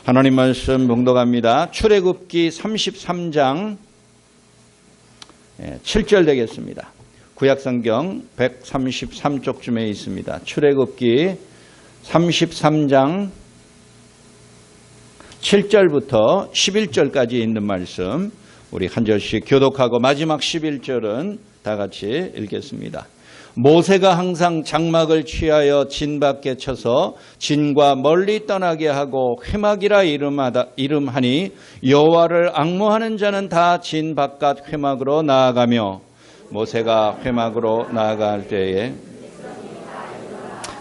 하나님 말씀 봉독합니다. 출애굽기 33장 7절 되겠습니다. 구약성경 133쪽쯤에 있습니다. 출애굽기 33장 7절부터 11절까지 있는 말씀 우리 한 절씩 교독하고 마지막 11절은 다 같이 읽겠습니다. 모세가 항상 장막을 취하여 진 밖에 쳐서 진과 멀리 떠나게 하고 회막이라 이름하니 여호와를 앙모하는 자는 다 진 바깥 회막으로 나아가며 모세가 회막으로 나아갈 때에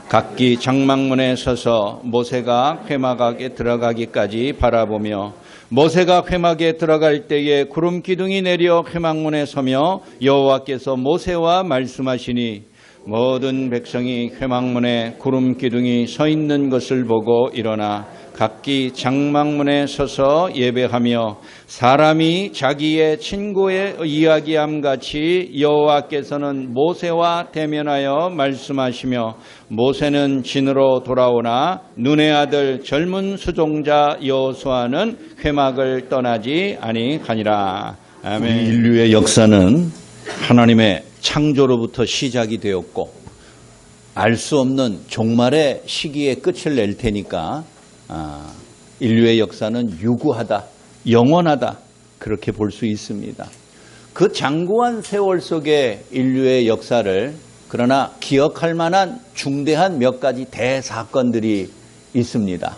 각기 장막문에 서서 모세가 회막에 들어가기까지 바라보며 모세가 회막에 들어갈 때에 구름 기둥이 내려 회막문에 서며 여호와께서 모세와 말씀하시니 모든 백성이 회막문에 구름 기둥이 서 있는 것을 보고 일어나 각기 장막문에 서서 예배하며 사람이 자기의 친구의 이야기함 같이 여호와께서는 모세와 대면하여 말씀하시며 모세는 진으로 돌아오나 눈의 아들 젊은 수종자 여호수아는 회막을 떠나지 아니하니라. 아멘. 우리 인류의 역사는 하나님의 창조로부터 시작이 되었고 알 수 없는 종말의 시기에 끝을 낼 테니까 인류의 역사는 유구하다, 영원하다 그렇게 볼 수 있습니다. 그 장구한 세월 속에 인류의 역사를 그러나 기억할 만한 중대한 몇 가지 대사건들이 있습니다.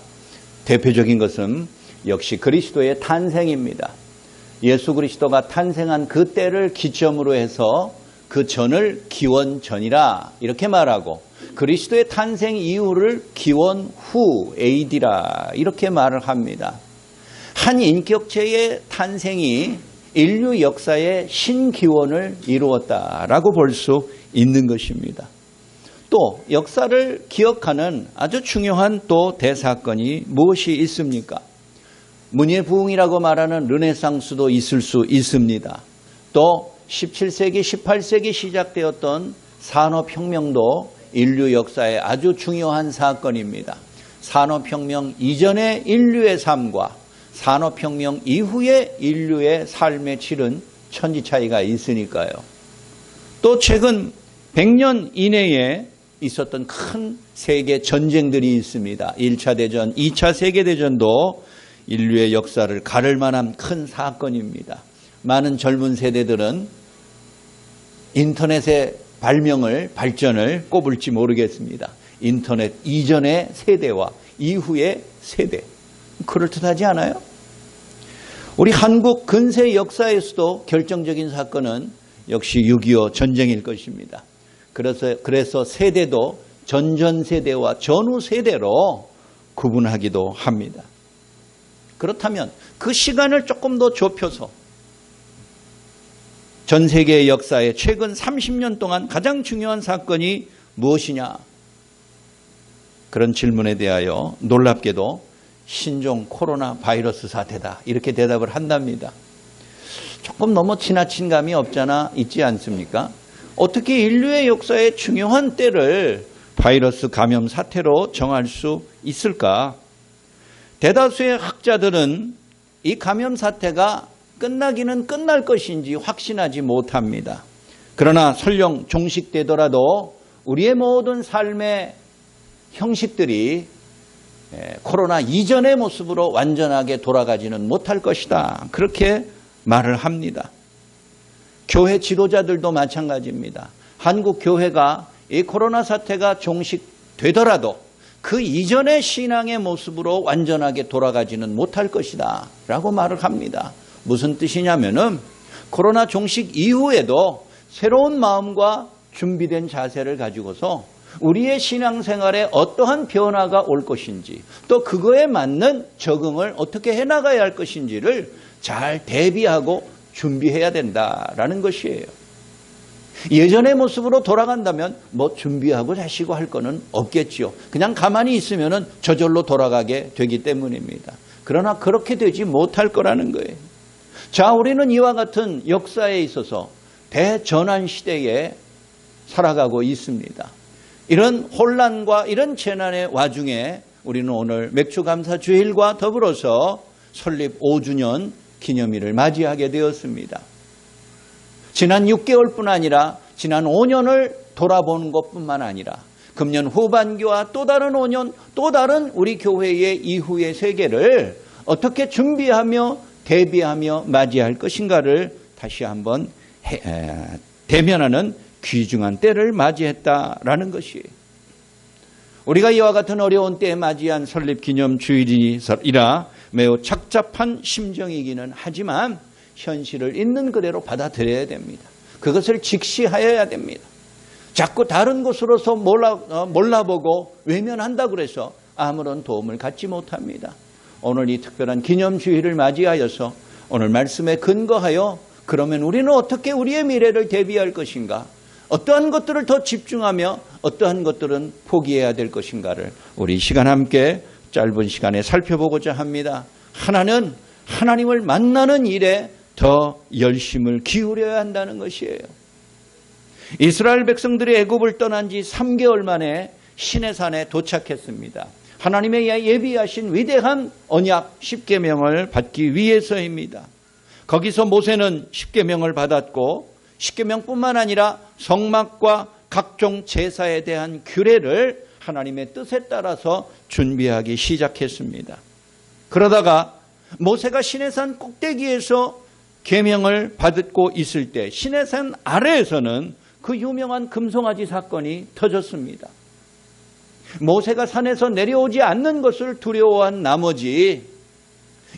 대표적인 것은 역시 그리스도의 탄생입니다. 예수 그리스도가 탄생한 그 때를 기점으로 해서 그 전을 기원전이라 이렇게 말하고 그리스도의 탄생 이후를 기원후 AD라 이렇게 말을 합니다. 한 인격체의 탄생이 인류 역사의 신기원을 이루었다라고 볼 수 있는 것입니다. 또 역사를 기억하는 아주 중요한 또 대사건이 무엇이 있습니까? 문예 부흥이라고 말하는 르네상스도 있을 수 있습니다. 또 17세기, 18세기 시작되었던 산업혁명도 인류 역사의 아주 중요한 사건입니다. 산업혁명 이전의 인류의 삶과 산업혁명 이후의 인류의 삶의 질은 천지 차이가 있으니까요. 또 최근 100년 이내에 있었던 큰 세계 전쟁들이 있습니다. 1차 대전, 2차 세계대전도 인류의 역사를 가를 만한 큰 사건입니다. 많은 젊은 세대들은 인터넷의 발전을 꼽을지 모르겠습니다. 인터넷 이전의 세대와 이후의 세대. 그럴듯하지 않아요? 우리 한국 근세 역사에서도 결정적인 사건은 역시 6.25 전쟁일 것입니다. 그래서 세대도 전전세대와 전후세대로 구분하기도 합니다. 그렇다면 그 시간을 조금 더 좁혀서 전 세계의 역사에 최근 30년 동안 가장 중요한 사건이 무엇이냐? 그런 질문에 대하여 놀랍게도 신종 코로나 바이러스 사태다. 이렇게 대답을 한답니다. 조금 너무 지나친 감이 있지 않습니까? 어떻게 인류의 역사의 중요한 때를 바이러스 감염 사태로 정할 수 있을까? 대다수의 학자들은 이 감염 사태가 끝나기는 끝날 것인지 확신하지 못합니다. 그러나 설령 종식되더라도 우리의 모든 삶의 형식들이 코로나 이전의 모습으로 완전하게 돌아가지는 못할 것이다. 그렇게 말을 합니다. 교회 지도자들도 마찬가지입니다. 한국 교회가 이 코로나 사태가 종식되더라도 그 이전의 신앙의 모습으로 완전하게 돌아가지는 못할 것이다 라고 말을 합니다. 무슨 뜻이냐면은 코로나 종식 이후에도 새로운 마음과 준비된 자세를 가지고서 우리의 신앙생활에 어떠한 변화가 올 것인지 또 그거에 맞는 적응을 어떻게 해나가야 할 것인지를 잘 대비하고 준비해야 된다라는 것이에요. 예전의 모습으로 돌아간다면 준비하고 자시고 할 거는 없겠지요. 그냥 가만히 있으면 저절로 돌아가게 되기 때문입니다. 그러나 그렇게 되지 못할 거라는 거예요. 자, 우리는 이와 같은 역사에 있어서 대전환 시대에 살아가고 있습니다. 이런 혼란과 이런 재난의 와중에 우리는 오늘 맥주감사주일과 더불어서 설립 5주년 기념일을 맞이하게 되었습니다. 지난 6개월뿐 아니라 지난 5년을 돌아보는 것뿐만 아니라 금년 후반기와 또 다른 5년, 또 다른 우리 교회의 이후의 세계를 어떻게 준비하며 대비하며 맞이할 것인가를 다시 한번 대면하는 귀중한 때를 맞이했다라는 것이에요. 우리가 이와 같은 어려운 때에 맞이한 설립기념주일이라 매우 착잡한 심정이기는 하지만 현실을 있는 그대로 받아들여야 됩니다. 그것을 직시하여야 됩니다. 자꾸 다른 곳으로서 몰라보고 외면한다고 해서 아무런 도움을 갖지 못합니다. 오늘 이 특별한 기념주일을 맞이하여서 오늘 말씀에 근거하여 그러면 우리는 어떻게 우리의 미래를 대비할 것인가? 어떠한 것들을 더 집중하며 어떠한 것들은 포기해야 될 것인가를 우리 시간 함께 짧은 시간에 살펴보고자 합니다. 하나는 하나님을 만나는 일에 더 열심을 기울여야 한다는 것이에요. 이스라엘 백성들이 애굽을 떠난 지 3개월 만에 시내산에 도착했습니다. 하나님의 예비하신 위대한 언약 10계명을 받기 위해서입니다. 거기서 모세는 10계명을 받았고 10계명뿐만 아니라 성막과 각종 제사에 대한 규례를 하나님의 뜻에 따라서 준비하기 시작했습니다. 그러다가 모세가 시내산 꼭대기에서 계명을 받고 있을 때 시내산 아래에서는 그 유명한 금송아지 사건이 터졌습니다. 모세가 산에서 내려오지 않는 것을 두려워한 나머지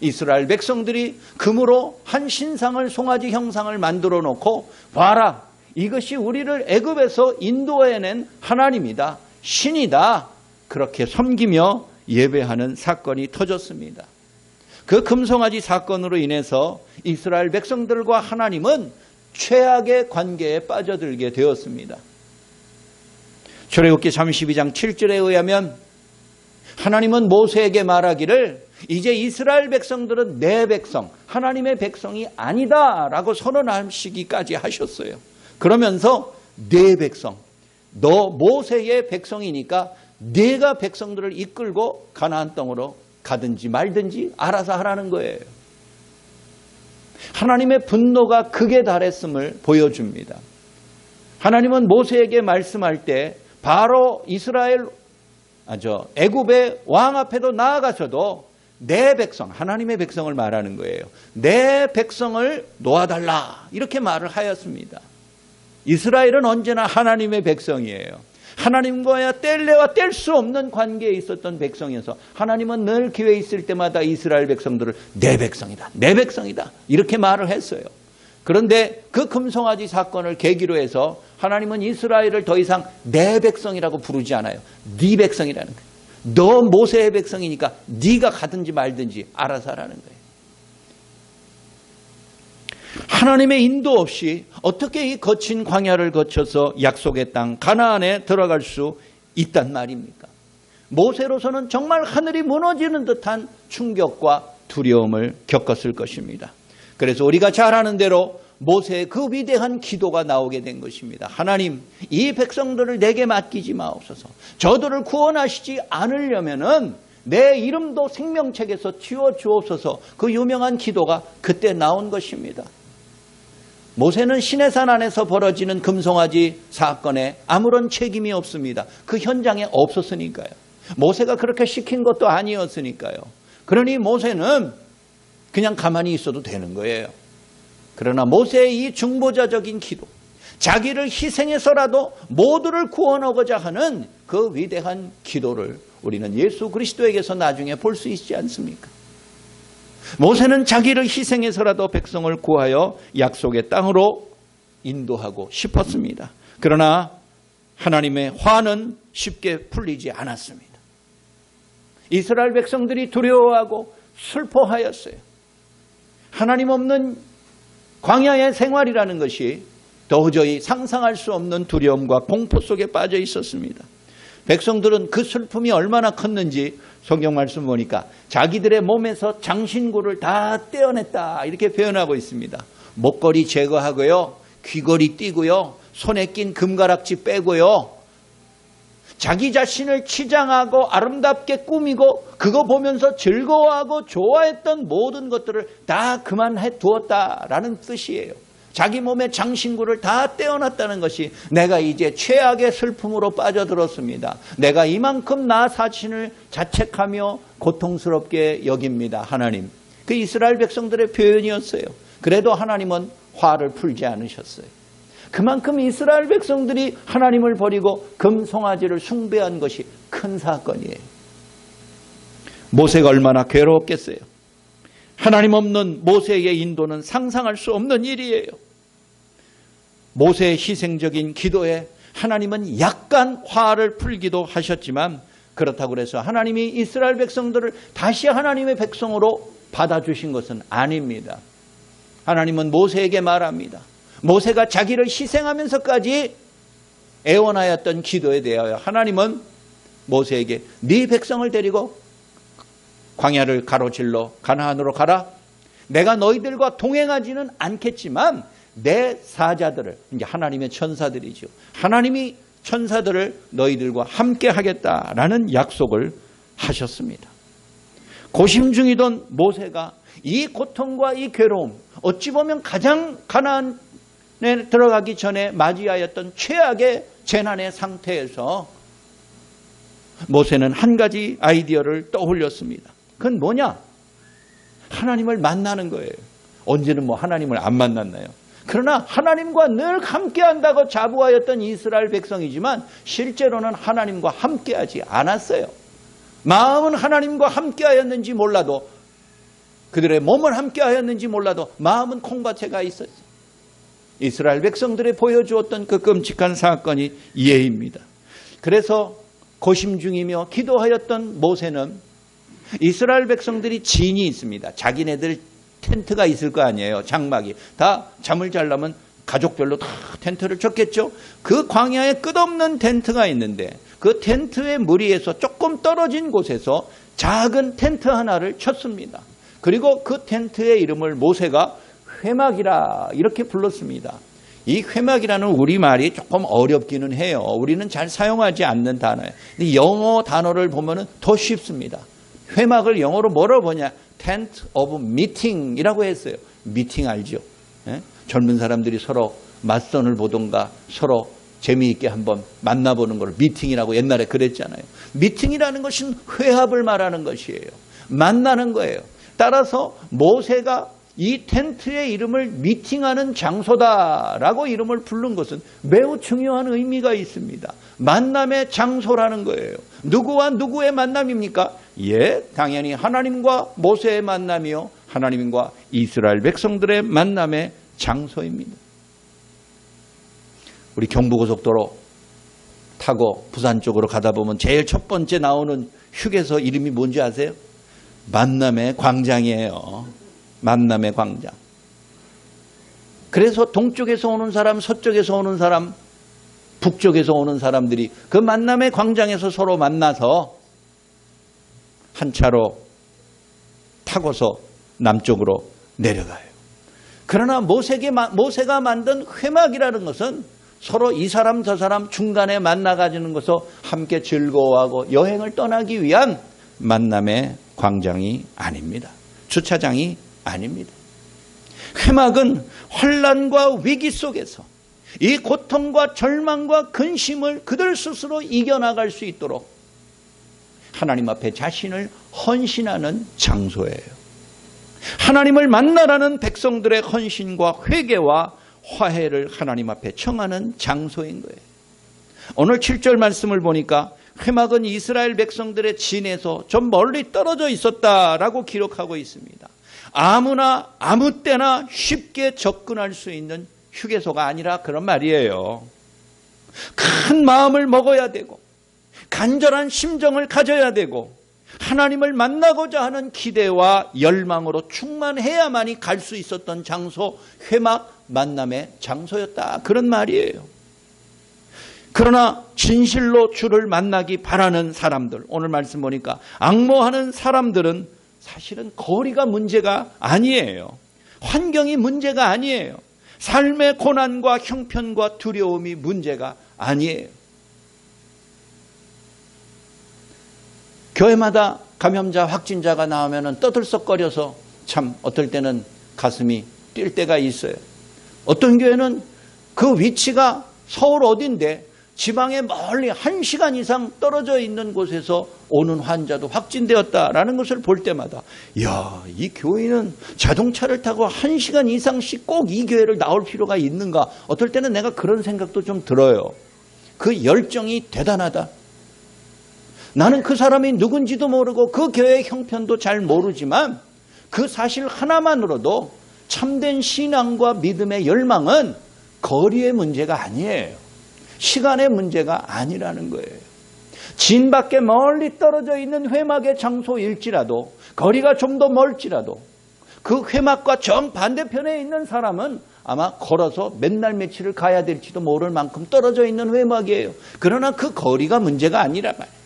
이스라엘 백성들이 금으로 한 신상을 송아지 형상을 만들어 놓고 봐라, 이것이 우리를 애굽에서 인도해낸 하나님이다, 신이다, 그렇게 섬기며 예배하는 사건이 터졌습니다. 그 금송아지 사건으로 인해서 이스라엘 백성들과 하나님은 최악의 관계에 빠져들게 되었습니다. 출애굽기 32장 7절에 의하면 하나님은 모세에게 말하기를 이제 이스라엘 백성들은 내 백성, 하나님의 백성이 아니다라고 선언하시기까지 하셨어요. 그러면서 내 백성, 너 모세의 백성이니까 네가 백성들을 이끌고 가나안 땅으로 가든지 말든지 알아서 하라는 거예요. 하나님의 분노가 극에 달했음을 보여줍니다. 하나님은 모세에게 말씀할 때 바로 애굽의 왕 앞에도 나아가서도 내 백성, 하나님의 백성을 말하는 거예요. 내 백성을 놓아달라, 이렇게 말을 하였습니다. 이스라엘은 언제나 하나님의 백성이에요. 하나님과야 뗄래야 뗄 수 없는 관계에 있었던 백성이어서 하나님은 늘 기회 있을 때마다 이스라엘 백성들을 내 백성이다, 내 백성이다, 이렇게 말을 했어요. 그런데 그 금송아지 사건을 계기로 해서 하나님은 이스라엘을 더 이상 내 백성이라고 부르지 않아요. 네 백성이라는 거예요. 너 모세의 백성이니까 네가 가든지 말든지 알아서 하라는 거예요. 하나님의 인도 없이 어떻게 이 거친 광야를 거쳐서 약속의 땅 가나안에 들어갈 수 있단 말입니까? 모세로서는 정말 하늘이 무너지는 듯한 충격과 두려움을 겪었을 것입니다. 그래서 우리가 잘 아는 대로 모세의 그 위대한 기도가 나오게 된 것입니다. 하나님, 이 백성들을 내게 맡기지 마옵소서. 저들을 구원하시지 않으려면은 내 이름도 생명책에서 지워주옵소서. 그 유명한 기도가 그때 나온 것입니다. 모세는 시내산 안에서 벌어지는 금송아지 사건에 아무런 책임이 없습니다. 그 현장에 없었으니까요. 모세가 그렇게 시킨 것도 아니었으니까요. 그러니 모세는 그냥 가만히 있어도 되는 거예요. 그러나 모세의 이 중보자적인 기도, 자기를 희생해서라도 모두를 구원하고자 하는 그 위대한 기도를 우리는 예수 그리스도에게서 나중에 볼 수 있지 않습니까? 모세는 자기를 희생해서라도 백성을 구하여 약속의 땅으로 인도하고 싶었습니다. 그러나 하나님의 화는 쉽게 풀리지 않았습니다. 이스라엘 백성들이 두려워하고 슬퍼하였어요. 하나님 없는 광야의 생활이라는 것이 도저히 상상할 수 없는 두려움과 공포 속에 빠져 있었습니다. 백성들은 그 슬픔이 얼마나 컸는지 성경 말씀 보니까 자기들의 몸에서 장신구를 다 떼어냈다, 이렇게 표현하고 있습니다. 목걸이 제거하고요, 귀걸이 띄고요, 손에 낀 금가락지 빼고요, 자기 자신을 치장하고 아름답게 꾸미고 그거 보면서 즐거워하고 좋아했던 모든 것들을 다 그만해 두었다라는 뜻이에요. 자기 몸의 장신구를 다 떼어놨다는 것이 내가 이제 최악의 슬픔으로 빠져들었습니다. 내가 이만큼 나 자신을 자책하며 고통스럽게 여깁니다. 하나님. 그 이스라엘 백성들의 표현이었어요. 그래도 하나님은 화를 풀지 않으셨어요. 그만큼 이스라엘 백성들이 하나님을 버리고 금송아지를 숭배한 것이 큰 사건이에요. 모세가 얼마나 괴로웠겠어요. 하나님 없는 모세의 인도는 상상할 수 없는 일이에요. 모세의 희생적인 기도에 하나님은 약간 화를 풀기도 하셨지만 그렇다고 해서 하나님이 이스라엘 백성들을 다시 하나님의 백성으로 받아주신 것은 아닙니다. 하나님은 모세에게 말합니다. 모세가 자기를 희생하면서까지 애원하였던 기도에 대하여 하나님은 모세에게 네 백성을 데리고 광야를 가로질러 가나안으로 가라. 내가 너희들과 동행하지는 않겠지만 내 사자들을, 이제 하나님의 천사들이죠. 하나님이 천사들을 너희들과 함께 하겠다라는 약속을 하셨습니다. 고심 중이던 모세가 이 고통과 이 괴로움, 어찌 보면 가장 가나안에 들어가기 전에 맞이하였던 최악의 재난의 상태에서 모세는 한 가지 아이디어를 떠올렸습니다. 그건 뭐냐? 하나님을 만나는 거예요. 언제는 뭐 하나님을 안 만났나요? 그러나 하나님과 늘 함께한다고 자부하였던 이스라엘 백성이지만 실제로는 하나님과 함께하지 않았어요. 마음은 하나님과 함께하였는지 몰라도, 그들의 몸을 함께하였는지 몰라도 마음은 콩밭에가 있었어요. 이스라엘 백성들이 보여주었던 그 끔찍한 사건이 이해입니다. 그래서 고심 중이며 기도하였던 모세는 이스라엘 백성들이 진이 있습니다. 자기네들 텐트가 있을 거 아니에요. 장막이. 다 잠을 자려면 가족별로 다 텐트를 쳤겠죠. 그 광야에 끝없는 텐트가 있는데 그 텐트의 무리에서 조금 떨어진 곳에서 작은 텐트 하나를 쳤습니다. 그리고 그 텐트의 이름을 모세가 회막이라 이렇게 불렀습니다. 이 회막이라는 우리말이 조금 어렵기는 해요. 우리는 잘 사용하지 않는 단어예요. 근데 영어 단어를 보면 더 쉽습니다. 회막을 영어로 뭐라고 보냐? Tent of Meeting이라고 했어요. 미팅 알죠? 예? 젊은 사람들이 서로 맞선을 보던가 서로 재미있게 한번 만나보는 걸 미팅이라고 옛날에 그랬잖아요. 미팅이라는 것은 회합을 말하는 것이에요. 만나는 거예요. 따라서 모세가 이 텐트의 이름을 미팅하는 장소다라고 이름을 부른 것은 매우 중요한 의미가 있습니다. 만남의 장소라는 거예요. 누구와 누구의 만남입니까? 예, 당연히 하나님과 모세의 만남이요, 하나님과 이스라엘 백성들의 만남의 장소입니다. 우리 경부고속도로 타고 부산 쪽으로 가다 보면 제일 첫 번째 나오는 휴게소 이름이 뭔지 아세요? 만남의 광장이에요. 만남의 광장. 그래서 동쪽에서 오는 사람, 서쪽에서 오는 사람, 북쪽에서 오는 사람들이 그 만남의 광장에서 서로 만나서 한 차로 타고서 남쪽으로 내려가요. 그러나 모세가 만든 회막이라는 것은 서로 이 사람 저 사람 중간에 만나가지는 것으로 함께 즐거워하고 여행을 떠나기 위한 만남의 광장이 아닙니다. 주차장이 아닙니다. 회막은 환난과 위기 속에서 이 고통과 절망과 근심을 그들 스스로 이겨나갈 수 있도록 하나님 앞에 자신을 헌신하는 장소예요. 하나님을 만나라는 백성들의 헌신과 회개와 화해를 하나님 앞에 청하는 장소인 거예요. 오늘 7절 말씀을 보니까 회막은 이스라엘 백성들의 진에서 좀 멀리 떨어져 있었다라고 기록하고 있습니다. 아무나 아무 때나 쉽게 접근할 수 있는 휴게소가 아니라 그런 말이에요. 큰 마음을 먹어야 되고 간절한 심정을 가져야 되고 하나님을 만나고자 하는 기대와 열망으로 충만해야만이 갈 수 있었던 장소, 회막 만남의 장소였다. 그런 말이에요. 그러나 진실로 주를 만나기 바라는 사람들, 오늘 말씀 보니까 앙모하는 사람들은 사실은 거리가 문제가 아니에요. 환경이 문제가 아니에요. 삶의 고난과 형편과 두려움이 문제가 아니에요. 교회마다 감염자, 확진자가 나오면 떠들썩거려서 참 어떨 때는 가슴이 뛸 때가 있어요. 어떤 교회는 그 위치가 서울 어딘데 지방에 멀리 1시간 이상 떨어져 있는 곳에서 오는 환자도 확진되었다라는 것을 볼 때마다 이야, 이 교인은 자동차를 타고 1시간 이상씩 꼭 이 교회를 나올 필요가 있는가? 어떨 때는 내가 그런 생각도 좀 들어요. 그 열정이 대단하다. 나는 그 사람이 누군지도 모르고 그 교회의 형편도 잘 모르지만 그 사실 하나만으로도 참된 신앙과 믿음의 열망은 거리의 문제가 아니에요. 시간의 문제가 아니라는 거예요. 진 밖에 멀리 떨어져 있는 회막의 장소일지라도 거리가 좀 더 멀지라도 그 회막과 정반대편에 있는 사람은 아마 걸어서 몇 날 며칠을 가야 될지도 모를 만큼 떨어져 있는 회막이에요. 그러나 그 거리가 문제가 아니라 말이에요.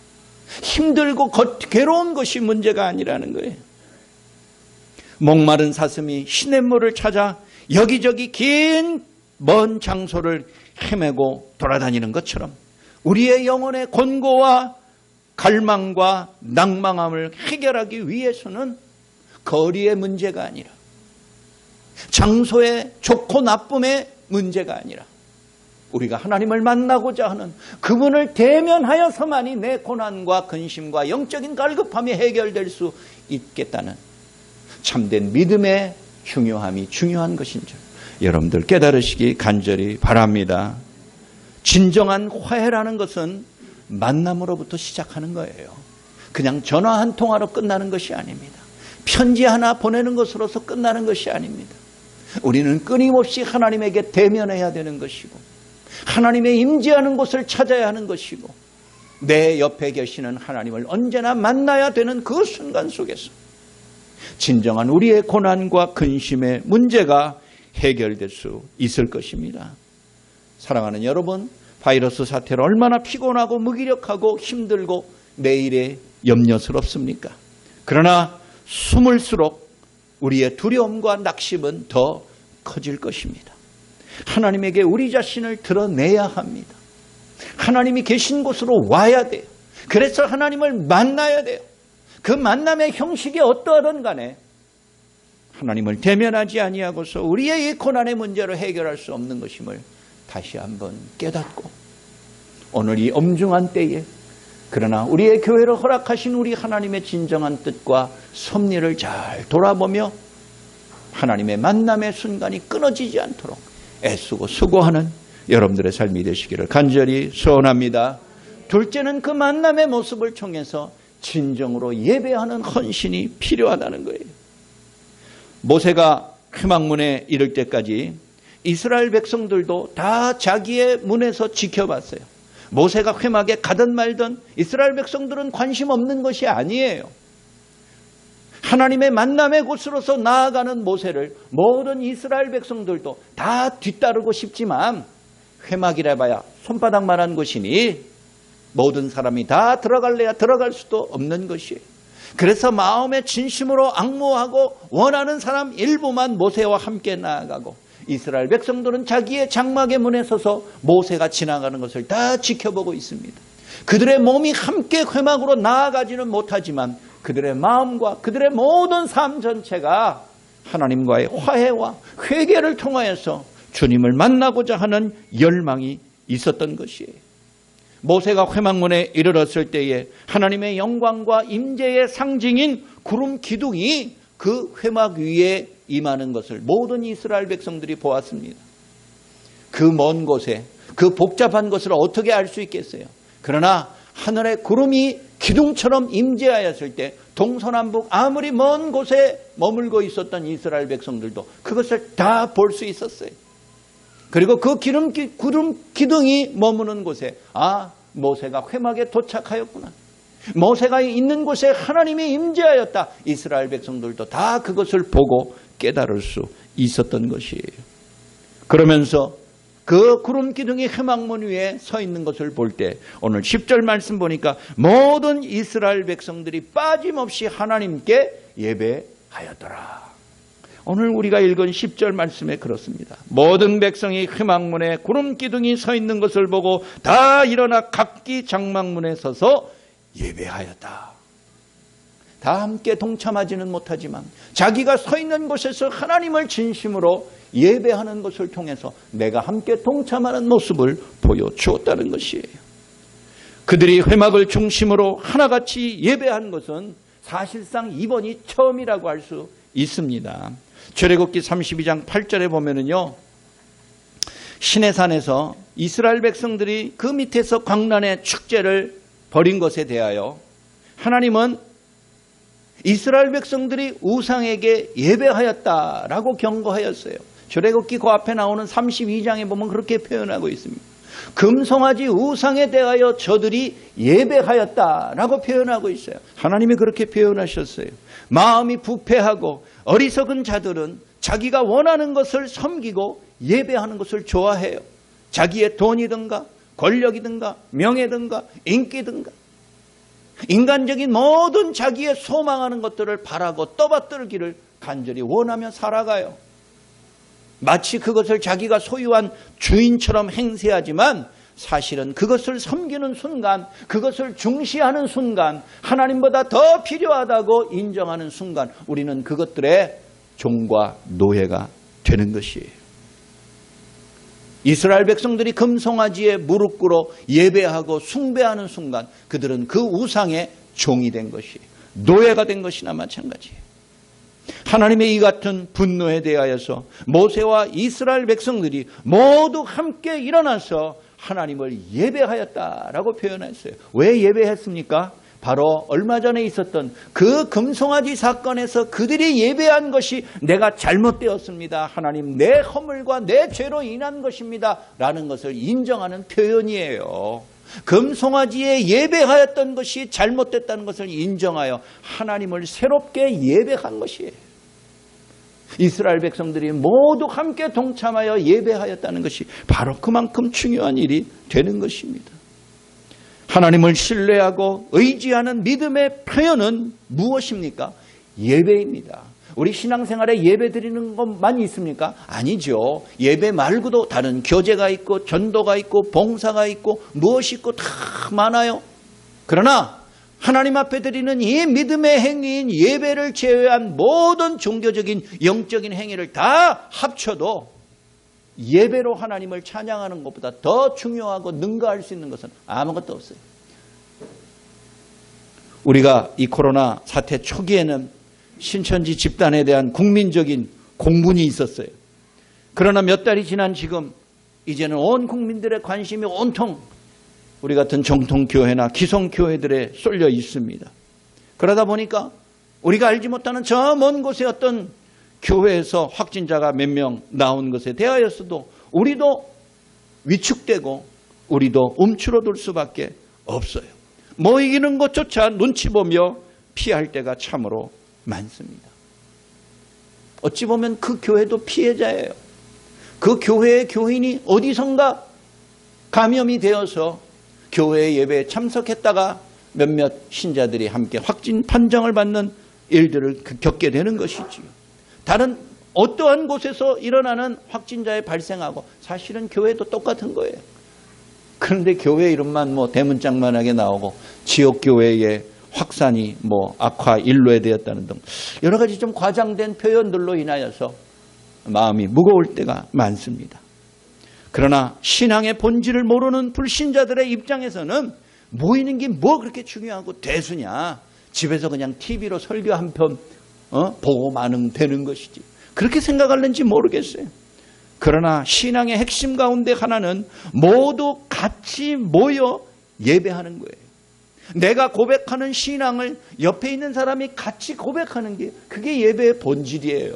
힘들고 괴로운 것이 문제가 아니라는 거예요. 목마른 사슴이 시냇물을 찾아 여기저기 긴 먼 장소를 헤매고 돌아다니는 것처럼 우리의 영혼의 곤고와 갈망과 낭망함을 해결하기 위해서는 거리의 문제가 아니라 장소의 좋고 나쁨의 문제가 아니라 우리가 하나님을 만나고자 하는 그분을 대면하여서만이 내 고난과 근심과 영적인 갈급함이 해결될 수 있겠다는 참된 믿음의 중요함이 중요한 것인 줄 여러분들 깨달으시기 간절히 바랍니다. 진정한 화해라는 것은 만남으로부터 시작하는 거예요. 그냥 전화 한 통화로 끝나는 것이 아닙니다. 편지 하나 보내는 것으로서 끝나는 것이 아닙니다. 우리는 끊임없이 하나님에게 대면해야 되는 것이고 하나님의 임재하는 곳을 찾아야 하는 것이고 내 옆에 계시는 하나님을 언제나 만나야 되는 그 순간 속에서 진정한 우리의 고난과 근심의 문제가 해결될 수 있을 것입니다. 사랑하는 여러분, 바이러스 사태로 얼마나 피곤하고 무기력하고 힘들고 내일에 염려스럽습니까? 그러나 숨을수록 우리의 두려움과 낙심은 더 커질 것입니다. 하나님에게 우리 자신을 드러내야 합니다. 하나님이 계신 곳으로 와야 돼요. 그래서 하나님을 만나야 돼요. 그 만남의 형식이 어떠하든 간에 하나님을 대면하지 아니하고서 우리의 이 고난의 문제를 해결할 수 없는 것임을 다시 한번 깨닫고 오늘 이 엄중한 때에 그러나 우리의 교회를 허락하신 우리 하나님의 진정한 뜻과 섭리를 잘 돌아보며 하나님의 만남의 순간이 끊어지지 않도록 애쓰고 수고하는 여러분들의 삶이 되시기를 간절히 소원합니다. 둘째는 그 만남의 모습을 통해서 진정으로 예배하는 헌신이 필요하다는 거예요. 모세가 회막문에 이를 때까지 이스라엘 백성들도 다 자기의 문에서 지켜봤어요. 모세가 회막에 가든 말든 이스라엘 백성들은 관심 없는 것이 아니에요. 하나님의 만남의 곳으로서 나아가는 모세를 모든 이스라엘 백성들도 다 뒤따르고 싶지만 회막이라 봐야 손바닥만한 곳이니 모든 사람이 다 들어갈래야 들어갈 수도 없는 것이에요. 그래서 마음의 진심으로 앙모하고 원하는 사람 일부만 모세와 함께 나아가고 이스라엘 백성들은 자기의 장막의 문에 서서 모세가 지나가는 것을 다 지켜보고 있습니다. 그들의 몸이 함께 회막으로 나아가지는 못하지만 그들의 마음과 그들의 모든 삶 전체가 하나님과의 화해와 회개를 통하여서 주님을 만나고자 하는 열망이 있었던 것이에요. 모세가 회막문에 이르렀을 때에 하나님의 영광과 임재의 상징인 구름 기둥이 그 회막 위에 임하는 것을 모든 이스라엘 백성들이 보았습니다. 그 먼 곳에 그 복잡한 것을 어떻게 알 수 있겠어요? 그러나 하늘에 구름이 기둥처럼 임재하였을 때 동서남북 아무리 먼 곳에 머물고 있었던 이스라엘 백성들도 그것을 다 볼 수 있었어요. 그리고 그 구름 기둥이 머무는 곳에 모세가 회막에 도착하였구나. 모세가 있는 곳에 하나님이 임재하였다. 이스라엘 백성들도 다 그것을 보고 깨달을 수 있었던 것이에요. 그러면서 그 구름 기둥이 회막문 위에 서 있는 것을 볼 때 오늘 10절 말씀 보니까 모든 이스라엘 백성들이 빠짐없이 하나님께 예배하였더라. 오늘 우리가 읽은 10절 말씀에 그렇습니다. 모든 백성이 회막문에 구름 기둥이 서 있는 것을 보고 다 일어나 각기 장막문에 서서 예배하였다. 다 함께 동참하지는 못하지만 자기가 서 있는 곳에서 하나님을 진심으로 예배하는 것을 통해서 내가 함께 동참하는 모습을 보여주었다는 것이에요. 그들이 회막을 중심으로 하나같이 예배한 것은 사실상 이번이 처음이라고 할 수 있습니다. 출애굽기 32장 8절에 보면은요, 시내산에서 이스라엘 백성들이 그 밑에서 광란의 축제를 벌인 것에 대하여 하나님은 이스라엘 백성들이 우상에게 예배하였다라고 경고하였어요. 출애굽기 그 앞에 나오는 32장에 보면 그렇게 표현하고 있습니다. 금송아지 우상에 대하여 저들이 예배하였다라고 표현하고 있어요. 하나님이 그렇게 표현하셨어요. 마음이 부패하고 어리석은 자들은 자기가 원하는 것을 섬기고 예배하는 것을 좋아해요. 자기의 돈이든가 권력이든가 명예든가 인기든가 인간적인 모든 자기의 소망하는 것들을 바라고 떠받들기를 간절히 원하며 살아가요. 마치 그것을 자기가 소유한 주인처럼 행세하지만 사실은 그것을 섬기는 순간, 그것을 중시하는 순간, 하나님보다 더 필요하다고 인정하는 순간 우리는 그것들의 종과 노예가 되는 것이에요. 이스라엘 백성들이 금송아지에 무릎 꿇어 예배하고 숭배하는 순간 그들은 그 우상의 종이 된 것이에요. 노예가 된 것이나 마찬가지예요. 하나님의 이 같은 분노에 대하여서 모세와 이스라엘 백성들이 모두 함께 일어나서 하나님을 예배하였다라고 표현했어요. 왜 예배했습니까? 바로 얼마 전에 있었던 그 금송아지 사건에서 그들이 예배한 것이 내가 잘못되었습니다. 하나님, 내 허물과 내 죄로 인한 것입니다. 라는 것을 인정하는 표현이에요. 금송아지에 예배하였던 것이 잘못됐다는 것을 인정하여 하나님을 새롭게 예배한 것이에요. 이스라엘 백성들이 모두 함께 동참하여 예배하였다는 것이 바로 그만큼 중요한 일이 되는 것입니다. 하나님을 신뢰하고 의지하는 믿음의 표현은 무엇입니까? 예배입니다. 우리 신앙생활에 예배 드리는 것만 있습니까? 아니죠. 예배 말고도 다른 교제가 있고 전도가 있고 봉사가 있고 무엇이 있고 다 많아요. 그러나 하나님 앞에 드리는 이 믿음의 행위인 예배를 제외한 모든 종교적인 영적인 행위를 다 합쳐도 예배로 하나님을 찬양하는 것보다 더 중요하고 능가할 수 있는 것은 아무것도 없어요. 우리가 이 코로나 사태 초기에는 신천지 집단에 대한 국민적인 공분이 있었어요. 그러나 몇 달이 지난 지금 이제는 온 국민들의 관심이 온통 우리 같은 정통교회나 기성교회들에 쏠려 있습니다. 그러다 보니까 우리가 알지 못하는 저 먼 곳에 어떤 교회에서 확진자가 몇 명 나온 것에 대하여서도 우리도 위축되고 우리도 움츠러들 수밖에 없어요. 모이는 것조차 눈치 보며 피할 때가 참으로 많습니다. 어찌 보면 그 교회도 피해자예요. 그 교회의 교인이 어디선가 감염이 되어서 교회 예배에 참석했다가 몇몇 신자들이 함께 확진 판정을 받는 일들을 겪게 되는 것이지요. 다른 어떠한 곳에서 일어나는 확진자의 발생하고 사실은 교회도 똑같은 거예요. 그런데 교회 이름만 대문짝만하게 나오고 지역교회의 확산이 악화 일로되었다는 등 여러 가지 좀 과장된 표현들로 인하여서 마음이 무거울 때가 많습니다. 그러나 신앙의 본질을 모르는 불신자들의 입장에서는 모이는 게 뭐 그렇게 중요하고 대수냐. 집에서 그냥 TV로 설교 한 편 보고 마는 되는 것이지. 그렇게 생각할는지 모르겠어요. 그러나 신앙의 핵심 가운데 하나는 모두 같이 모여 예배하는 거예요. 내가 고백하는 신앙을 옆에 있는 사람이 같이 고백하는 게 그게 예배의 본질이에요.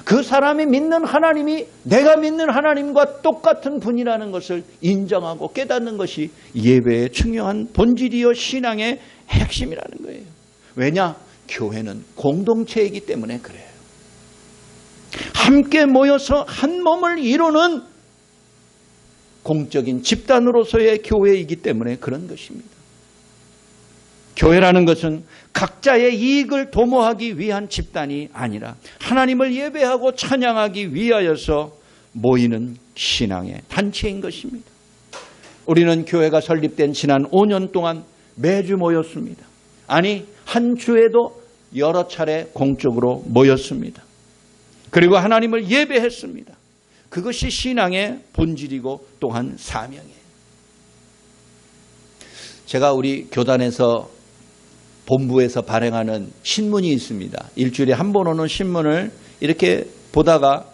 그 사람이 믿는 하나님이 내가 믿는 하나님과 똑같은 분이라는 것을 인정하고 깨닫는 것이 예배의 중요한 본질이요 신앙의 핵심이라는 거예요. 왜냐? 교회는 공동체이기 때문에 그래요. 함께 모여서 한 몸을 이루는 공적인 집단으로서의 교회이기 때문에 그런 것입니다. 교회라는 것은 각자의 이익을 도모하기 위한 집단이 아니라 하나님을 예배하고 찬양하기 위하여서 모이는 신앙의 단체인 것입니다. 우리는 교회가 설립된 지난 5년 동안 매주 모였습니다. 아니 한 주에도 여러 차례 공적으로 모였습니다. 그리고 하나님을 예배했습니다. 그것이 신앙의 본질이고 또한 사명이에요. 제가 우리 교단에서 본부에서 발행하는 신문이 있습니다. 일주일에 한 번 오는 신문을 이렇게 보다가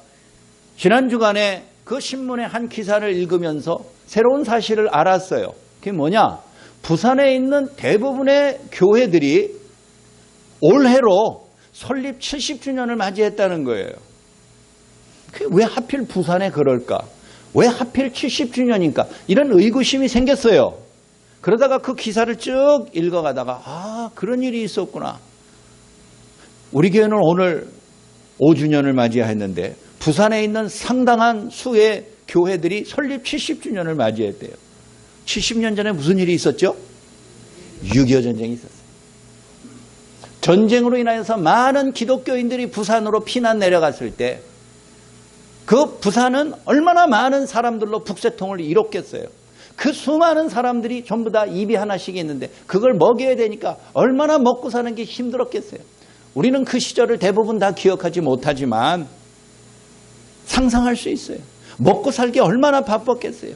지난 주간에 그 신문의 한 기사를 읽으면서 새로운 사실을 알았어요. 그게 뭐냐? 부산에 있는 대부분의 교회들이 올해로 설립 70주년을 맞이했다는 거예요. 왜 하필 부산에 그럴까? 왜 하필 70주년인가? 이런 의구심이 생겼어요. 그러다가 그 기사를 쭉 읽어가다가 그런 일이 있었구나. 우리 교회는 오늘 5주년을 맞이했는데 부산에 있는 상당한 수의 교회들이 설립 70주년을 맞이했대요. 70년 전에 무슨 일이 있었죠? 6.25 전쟁이 있었어요. 전쟁으로 인하여서 많은 기독교인들이 부산으로 피난 내려갔을 때 그 부산은 얼마나 많은 사람들로 북새통을 이뤘겠어요. 그 수많은 사람들이 전부 다 입이 하나씩 있는데 그걸 먹여야 되니까 얼마나 먹고 사는 게 힘들었겠어요. 우리는 그 시절을 대부분 다 기억하지 못하지만 상상할 수 있어요. 먹고 살기 얼마나 바빴겠어요.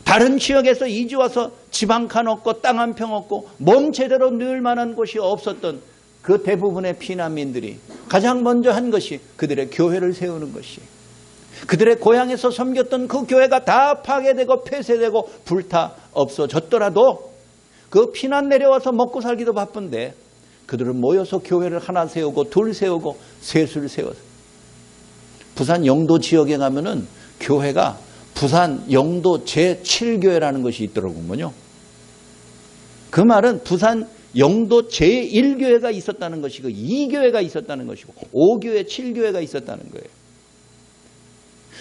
다른 지역에서 이주 와서 집 한 칸 없고 땅 한 평 없고 몸 제대로 늘 만한 곳이 없었던 그 대부분의 피난민들이 가장 먼저 한 것이 그들의 교회를 세우는 것이에요. 그들의 고향에서 섬겼던 그 교회가 다 파괴되고 폐쇄되고 불타 없어졌더라도 그 피난 내려와서 먹고 살기도 바쁜데 그들은 모여서 교회를 하나 세우고 둘 세우고 셋을 세워서 부산 영도 지역에 가면은 교회가 부산 영도 제7교회라는 것이 있더라고요. 그 말은 부산 영도 제1교회가 있었다는 것이고 2교회가 있었다는 것이고 5교회, 7교회가 있었다는 거예요.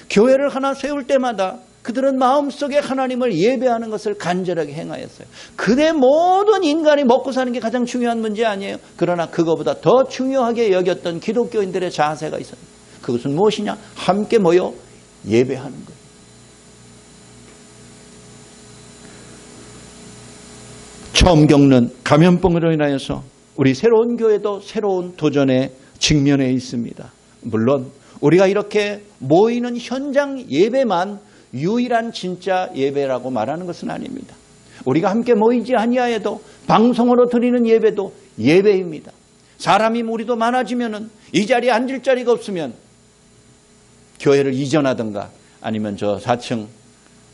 교회를 하나 세울 때마다 그들은 마음속에 하나님을 예배하는 것을 간절하게 행하였어요. 그대 모든 인간이 먹고 사는 게 가장 중요한 문제 아니에요. 그러나 그거보다 더 중요하게 여겼던 기독교인들의 자세가 있었습니다. 그것은 무엇이냐? 함께 모여 예배하는 거예요. 처음 겪는 감염병으로 인하여서 우리 새로운 교회도 새로운 도전에 직면해 있습니다. 물론 우리가 이렇게 모이는 현장 예배만 유일한 진짜 예배라고 말하는 것은 아닙니다. 우리가 함께 모이지 아니하여도 방송으로 드리는 예배도 예배입니다. 사람이 우리도 많아지면은 이 자리에 앉을 자리가 없으면 교회를 이전하든가 아니면 저 4층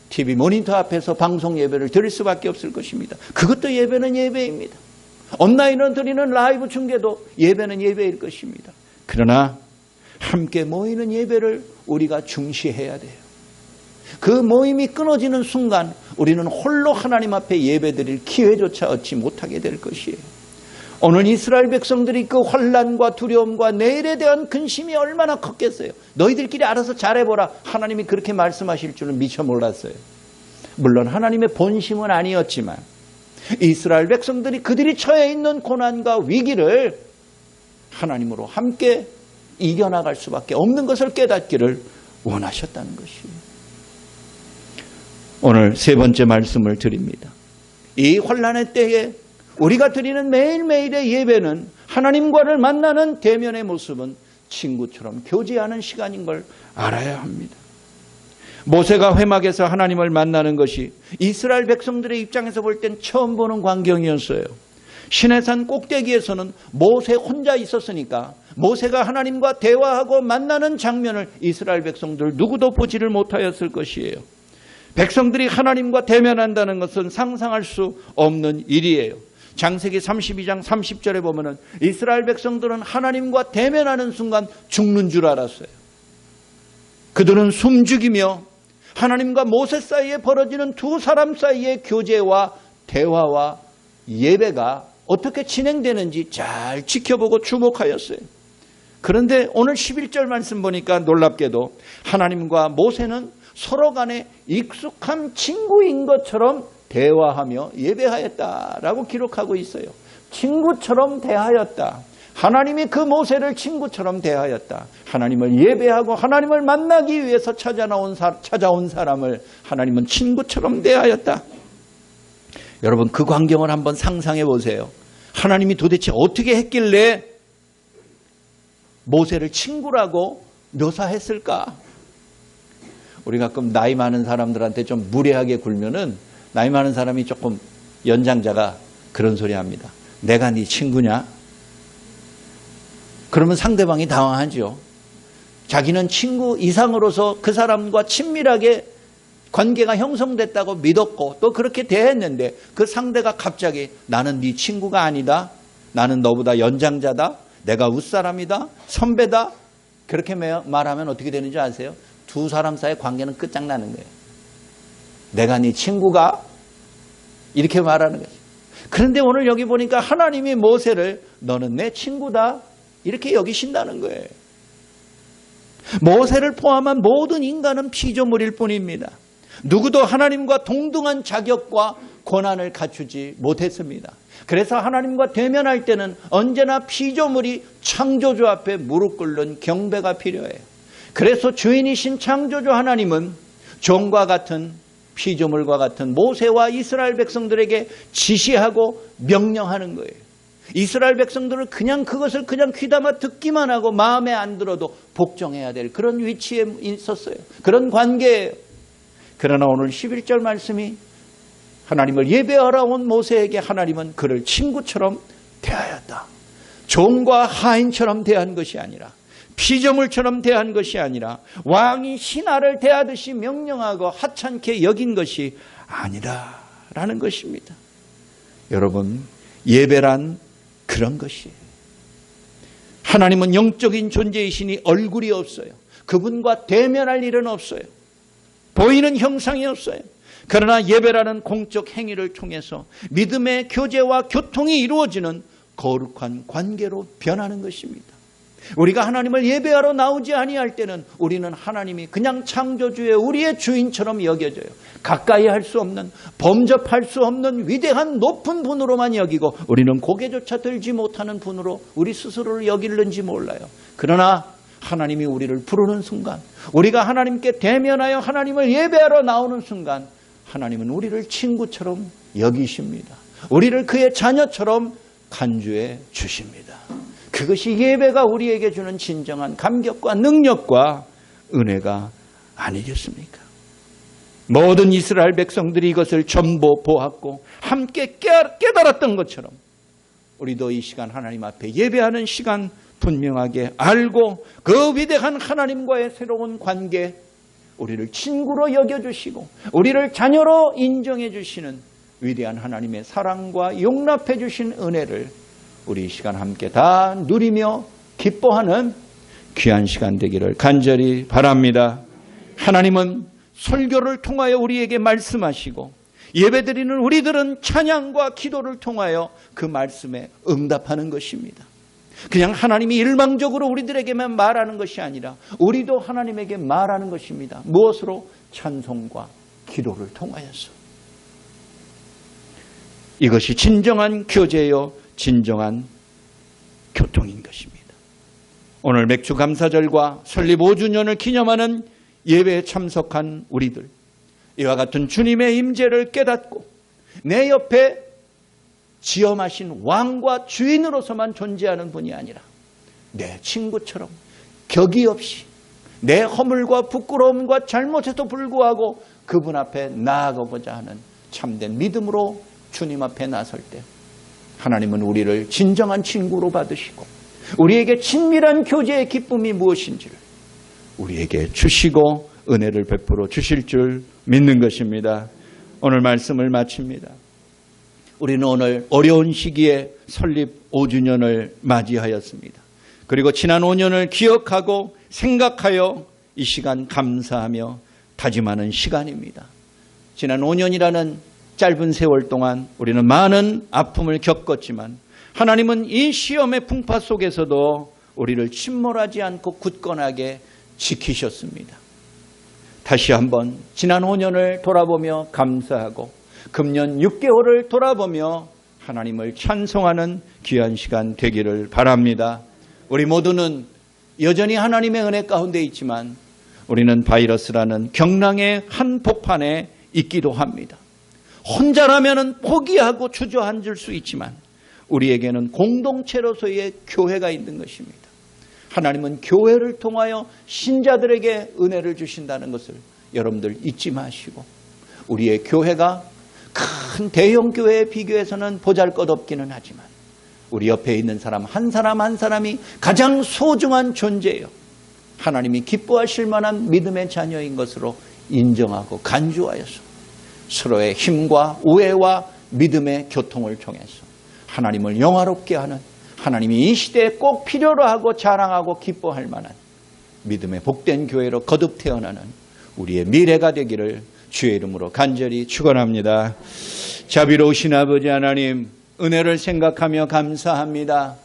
TV 모니터 앞에서 방송 예배를 드릴 수밖에 없을 것입니다. 그것도 예배는 예배입니다. 온라인으로 드리는 라이브 중계도 예배는 예배일 것입니다. 그러나 함께 모이는 예배를 우리가 중시해야 돼요. 그 모임이 끊어지는 순간 우리는 홀로 하나님 앞에 예배드릴 기회조차 얻지 못하게 될 것이에요. 오늘 이스라엘 백성들이 그 환난과 두려움과 내일에 대한 근심이 얼마나 컸겠어요. 너희들끼리 알아서 잘해보라. 하나님이 그렇게 말씀하실 줄은 미처 몰랐어요. 물론 하나님의 본심은 아니었지만 이스라엘 백성들이 그들이 처해 있는 고난과 위기를 하나님으로 함께 이겨나갈 수밖에 없는 것을 깨닫기를 원하셨다는 것이에요. 오늘 세 번째 말씀을 드립니다. 이 환난의 때에 우리가 드리는 매일매일의 예배는 하나님과를 만나는 대면의 모습은 친구처럼 교제하는 시간인 걸 알아야 합니다. 모세가 회막에서 하나님을 만나는 것이 이스라엘 백성들의 입장에서 볼 땐 처음 보는 광경이었어요. 시내산 꼭대기에서는 모세 혼자 있었으니까 모세가 하나님과 대화하고 만나는 장면을 이스라엘 백성들 누구도 보지를 못하였을 것이에요. 백성들이 하나님과 대면한다는 것은 상상할 수 없는 일이에요. 창세기 32장 30절에 보면은 이스라엘 백성들은 하나님과 대면하는 순간 죽는 줄 알았어요. 그들은 숨죽이며 하나님과 모세 사이에 벌어지는 두 사람 사이의 교제와 대화와 예배가 어떻게 진행되는지 잘 지켜보고 주목하였어요. 그런데 오늘 11절 말씀 보니까 놀랍게도 하나님과 모세는 서로 간에 익숙한 친구인 것처럼 대화하며 예배하였다라고 기록하고 있어요. 친구처럼 대하였다. 하나님이 그 모세를 친구처럼 대하였다. 하나님을 예배하고 하나님을 만나기 위해서 찾아온 사람을 하나님은 친구처럼 대하였다. 여러분 그 광경을 한번 상상해 보세요. 하나님이 도대체 어떻게 했길래 모세를 친구라고 묘사했을까? 우리 가끔 나이 많은 사람들한테 좀 무례하게 굴면은 나이 많은 사람이 조금 연장자가 그런 소리 합니다. 내가 네 친구냐? 그러면 상대방이 당황하죠. 자기는 친구 이상으로서 그 사람과 친밀하게 관계가 형성됐다고 믿었고 또 그렇게 대했는데 그 상대가 갑자기 나는 네 친구가 아니다. 나는 너보다 연장자다. 내가 윗사람이다. 선배다. 그렇게 말하면 어떻게 되는지 아세요? 두 사람 사이의 관계는 끝장나는 거예요. 내가 네 친구가? 이렇게 말하는 거죠. 그런데 오늘 여기 보니까 하나님이 모세를 너는 내 친구다. 이렇게 여기신다는 거예요. 모세를 포함한 모든 인간은 피조물일 뿐입니다. 누구도 하나님과 동등한 자격과 권한을 갖추지 못했습니다. 그래서 하나님과 대면할 때는 언제나 피조물이 창조주 앞에 무릎 꿇는 경배가 필요해요. 그래서 주인이신 창조주 하나님은 종과 같은 피조물과 같은 모세와 이스라엘 백성들에게 지시하고 명령하는 거예요. 이스라엘 백성들은 그것을 그냥 귀담아 듣기만 하고 마음에 안 들어도 복종해야 될 그런 위치에 있었어요. 그런 관계예요. 그러나 오늘 11절 말씀이 하나님을 예배하러 온 모세에게 하나님은 그를 친구처럼 대하였다. 종과 하인처럼 대한 것이 아니라 피조물처럼 대한 것이 아니라 왕이 신하를 대하듯이 명령하고 하찮게 여긴 것이 아니라라는 것입니다. 여러분, 예배란 그런 것이에요. 하나님은 영적인 존재이시니 얼굴이 없어요. 그분과 대면할 일은 없어요. 보이는 형상이 없어요. 그러나 예배라는 공적 행위를 통해서 믿음의 교제와 교통이 이루어지는 거룩한 관계로 변하는 것입니다. 우리가 하나님을 예배하러 나오지 아니할 때는 우리는 하나님이 그냥 창조주의 우리의 주인처럼 여겨져요. 가까이 할 수 없는, 범접할 수 없는 위대한 높은 분으로만 여기고 우리는 고개조차 들지 못하는 분으로 우리 스스로를 여기는지 몰라요. 그러나 하나님이 우리를 부르는 순간, 우리가 하나님께 대면하여 하나님을 예배하러 나오는 순간 하나님은 우리를 친구처럼 여기십니다. 우리를 그의 자녀처럼 간주해 주십니다. 그것이 예배가 우리에게 주는 진정한 감격과 능력과 은혜가 아니겠습니까? 모든 이스라엘 백성들이 이것을 전부 보았고 함께 깨달았던 것처럼 우리도 이 시간 하나님 앞에 예배하는 시간 분명하게 알고 그 위대한 하나님과의 새로운 관계, 우리를 친구로 여겨주시고 우리를 자녀로 인정해 주시는 위대한 하나님의 사랑과 용납해 주신 은혜를 우리 이 시간 함께 다 누리며 기뻐하는 귀한 시간 되기를 간절히 바랍니다. 하나님은 설교를 통하여 우리에게 말씀하시고 예배드리는 우리들은 찬양과 기도를 통하여 그 말씀에 응답하는 것입니다. 그냥 하나님이 일방적으로 우리들에게만 말하는 것이 아니라 우리도 하나님에게 말하는 것입니다. 무엇으로? 찬송과 기도를 통하여서. 이것이 진정한 교제요, 진정한 교통인 것입니다. 오늘 맥주 감사절과 설립 5주년을 기념하는 예배에 참석한 우리들, 이와 같은 주님의 임재를 깨닫고 내 옆에 지엄하신 왕과 주인으로서만 존재하는 분이 아니라 내 친구처럼 격이 없이 내 허물과 부끄러움과 잘못에도 불구하고 그분 앞에 나아가고자 하는 참된 믿음으로 주님 앞에 나설 때 하나님은 우리를 진정한 친구로 받으시고 우리에게 친밀한 교제의 기쁨이 무엇인지를 우리에게 주시고 은혜를 베풀어 주실 줄 믿는 것입니다. 오늘 말씀을 마칩니다. 우리는 오늘 어려운 시기에 설립 5주년을 맞이하였습니다. 그리고 지난 5년을 기억하고 생각하여 이 시간 감사하며 다짐하는 시간입니다. 지난 5년이라는 짧은 세월 동안 우리는 많은 아픔을 겪었지만 하나님은 이 시험의 풍파 속에서도 우리를 침몰하지 않고 굳건하게 지키셨습니다. 다시 한번 지난 5년을 돌아보며 감사하고 금년 6개월을 돌아보며 하나님을 찬송하는 귀한 시간 되기를 바랍니다. 우리 모두는 여전히 하나님의 은혜 가운데 있지만 우리는 바이러스라는 경랑의 한복판에 있기도 합니다. 혼자라면 포기하고 주저앉을 수 있지만 우리에게는 공동체로서의 교회가 있는 것입니다. 하나님은 교회를 통하여 신자들에게 은혜를 주신다는 것을 여러분들 잊지 마시고, 우리의 교회가 큰 대형 교회에 비교해서는 보잘것없기는 하지만 우리 옆에 있는 사람 한 사람이 가장 소중한 존재예요. 하나님이 기뻐하실 만한 믿음의 자녀인 것으로 인정하고 간주하여서 서로의 힘과 우애와 믿음의 교통을 통해서 하나님을 영화롭게 하는, 하나님이 이 시대에 꼭 필요로 하고 자랑하고 기뻐할 만한 믿음의 복된 교회로 거듭 태어나는 우리의 미래가 되기를 주의 이름으로 간절히 축원합니다. 자비로우신 아버지 하나님, 은혜를 생각하며 감사합니다.